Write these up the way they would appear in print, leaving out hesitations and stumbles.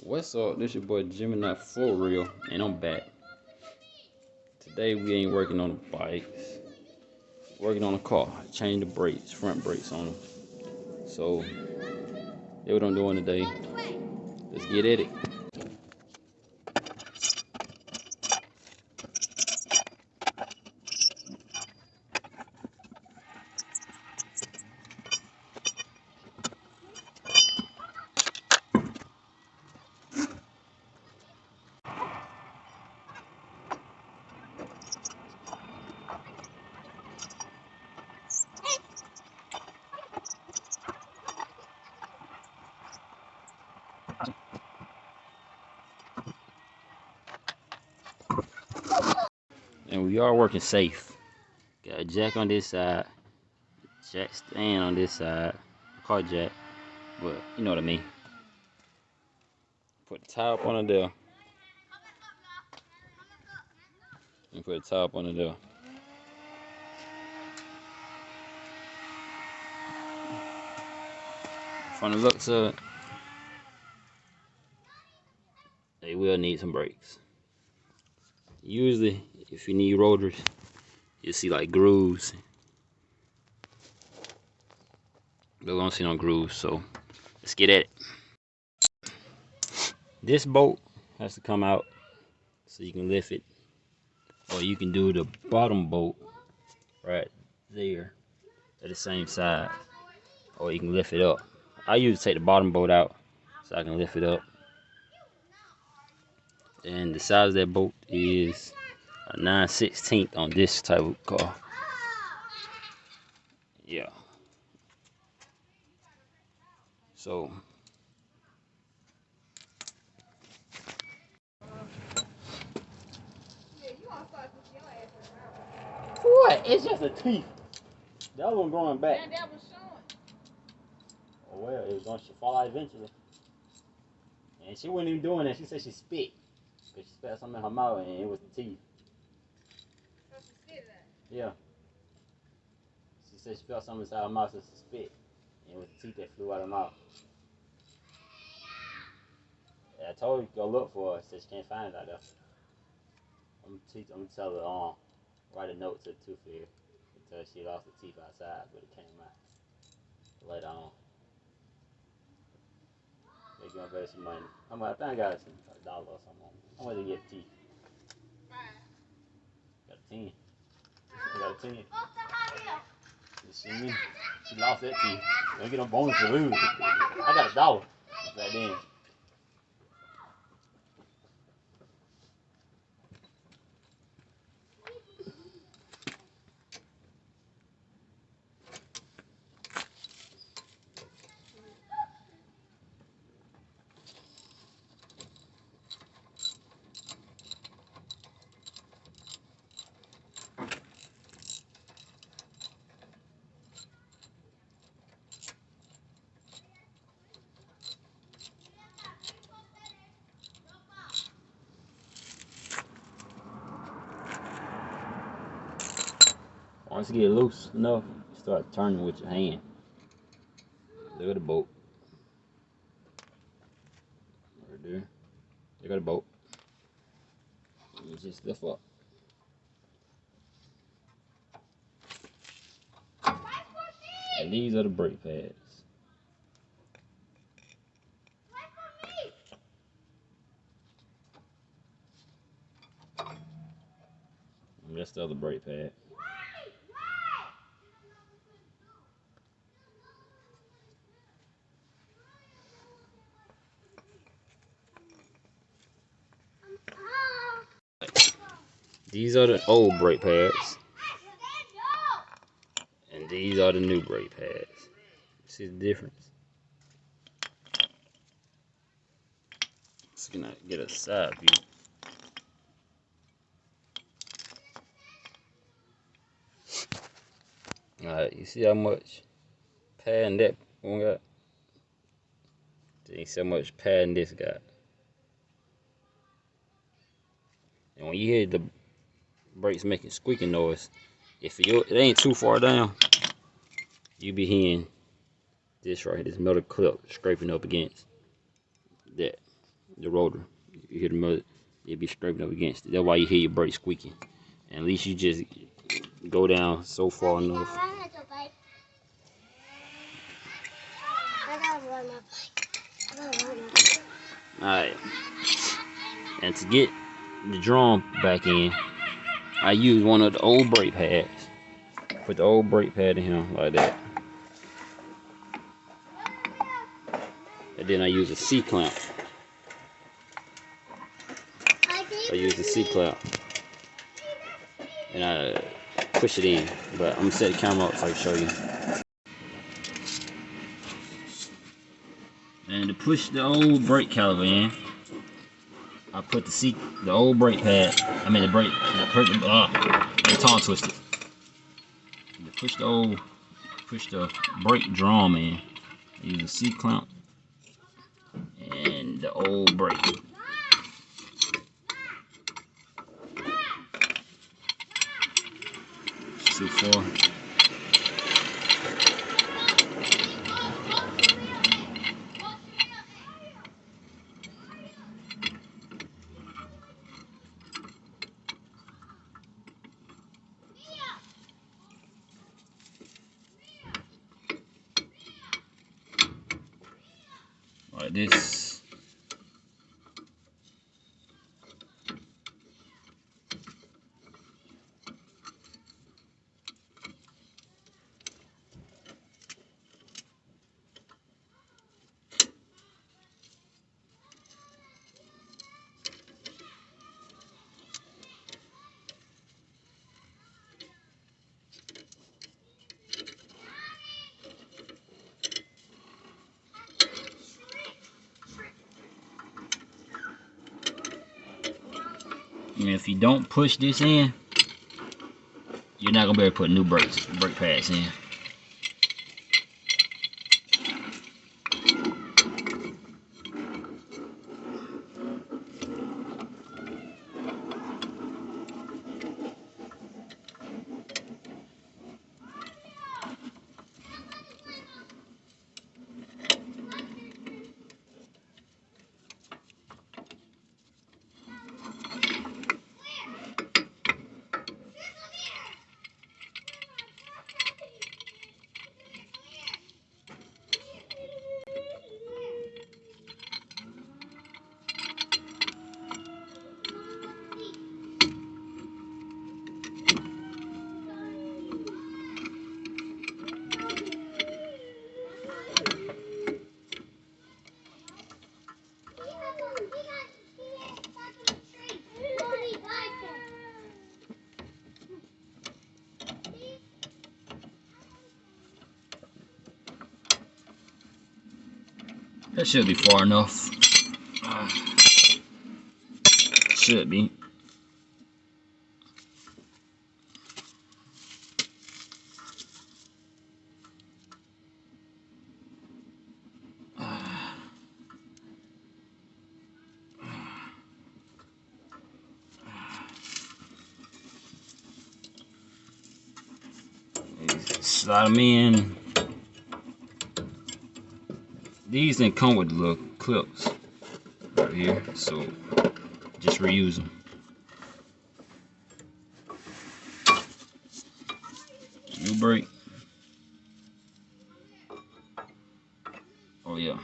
What's up? This your boy Gemini For Real, and I'm back. Today we ain't working on the bikes, working on the car. Change the brakes, front brakes on them. So that's what I'm doing today. Let's get at it. And we are working safe. Got a jack on this side, jack stand on this side, car jack, but you know what I mean. Put the top on the there, and put the top on the there. From the looks of it, they will need some brakes. Usually, if you need rotors, you see like grooves. But we don't see no grooves, so let's get at it. This bolt has to come out so you can lift it, or you can do the bottom bolt right there at the same side, or you can lift it up. I usually take the bottom bolt out so I can lift it up. And the size of that bolt is a 9/16 on this type of car. Yeah. So what? It's just a teeth. The other one growing back. Oh well, it was going to fall out eventually. And she wasn't even doing that. She said she spit. Because she spit something in her mouth and it was the teeth. So she spit that? Yeah. She said she felt something inside her mouth, so she spit. And it was the teeth that flew out of her mouth. Yeah, I told her to go look for her. She said she can't find it out there. I'm gonna tell her, write a note to the tooth fairy. Until she lost the teeth outside, but it came out later on. They gonna pay some money. How much? I think I got $1 or something. How much did you get teeth? Got a 10. You got a 10. You see me? She lost that teeth. Don't get no bonus to lose. I got $1 back then. Once you get loose enough, you start turning with your hand. Look at the bolt. Right there. Look at the bolt. You just lift up. And these are the brake pads. And that's the other brake pad. These are the old brake pads. And these are the new brake pads. See the difference? Let's get a side view. Alright, you see how much pad that one got? You see how much pad this got? And when you hear the brakes making squeaking noise, if it ain't too far down, you be hearing this right here, this metal clip scraping up against that. the rotor. You hear the mud, it'll be scraping up against it. That's why you hear your brake squeaking. And at least you just go down so far enough. Alright. And to get the drum back in, I use one of the old brake pads. Put the old brake pad in here like that. And then I use a C-clamp. I use the C-clamp. And I push it in. But I'm gonna set the camera up so I can show you. And to push the old brake caliper in, I put the old brake pad. I mean the tongue twisted. To push the brake drum in. I use a C-clamp and the old brake. Too far. Like this. And if you don't push this in, you're not gonna be able to put new brake pads in. That should be far enough. Should be. Slide them in. These didn't come with the little clips right here, so just reuse them. New brake. Oh yeah.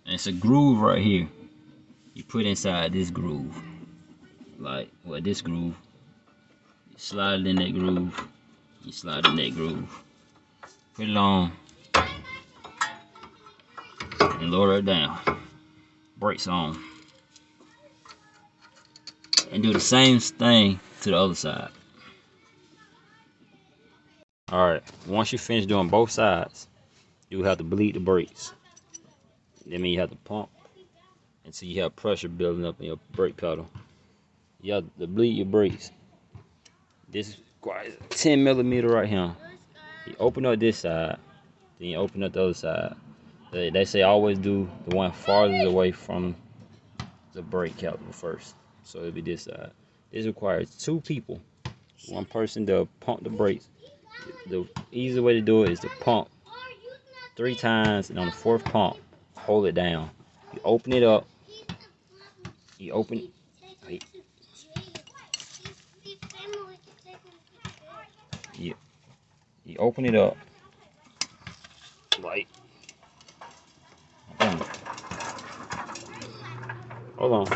And it's a groove right here. You put inside this groove. Like, well, this groove. You slide it in that groove. You slide in that groove. Put it on. And lower it down. Brakes on. And do the same thing to the other side. Alright, once you finish doing both sides, you have to bleed the brakes. That means you have to pump until you have pressure building up in your brake pedal. You have to bleed your brakes. This requires 10 millimeter right here. You open up this side, then you open up the other side. They say always do the one farthest away from the brake caliper first. So it'll be this side. This requires 2 people. One person to pump the brakes. The easy way to do it is to pump 3 times, and on the 4th pump, hold it down. You open it up. You open. Wait. You open it up. Right. Hold on.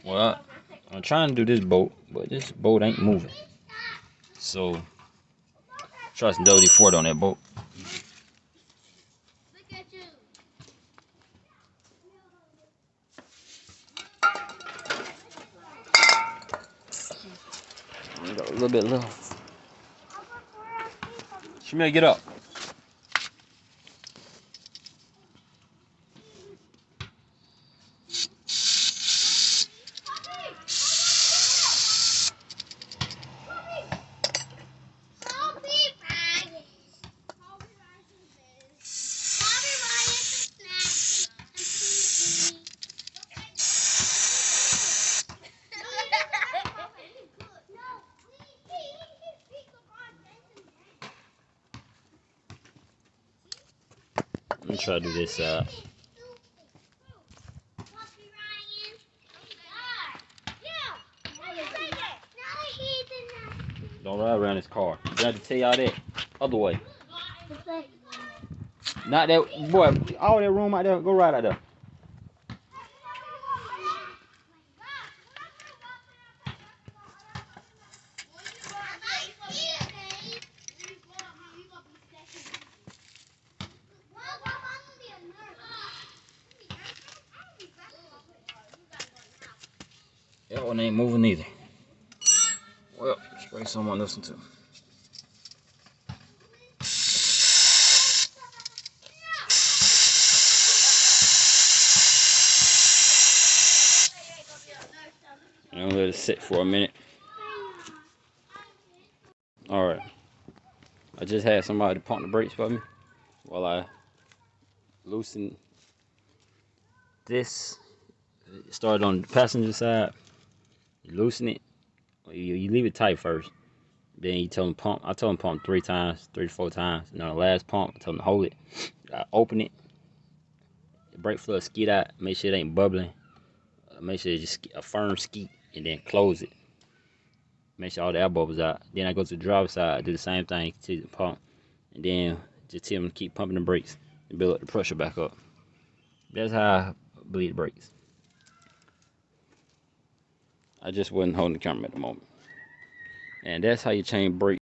Well, I'm trying to do this boat, but this boat ain't moving. So, try some WD-40 on that boat. Look at you. Got a little bit left. Shamil, get up. Let me try to do this side. Don't ride around this car. I have to tell y'all that. Other way. Not that, boy, all that room out there, go right out there. That one ain't moving either. Well, spray someone listen to. I'm gonna let it sit for a minute. Alright. I just had somebody pump the brakes for me while I loosen this. It started on the passenger side. You loosen it. You leave it tight first. Then you tell them pump. I told them pump 3 times, 3 to 4 times. And on the last pump, I told them to hold it. I open it. The brake fluid skid out. Make sure it ain't bubbling. Make sure it's just a firm skeet. And then close it. Make sure all the air bubbles out. Then I go to the driver's side. Do the same thing to the pump. And then just tell them to keep pumping the brakes. And build up the pressure back up. That's how I bleed the brakes. I just wasn't holding the camera at the moment. And that's how you change brakes.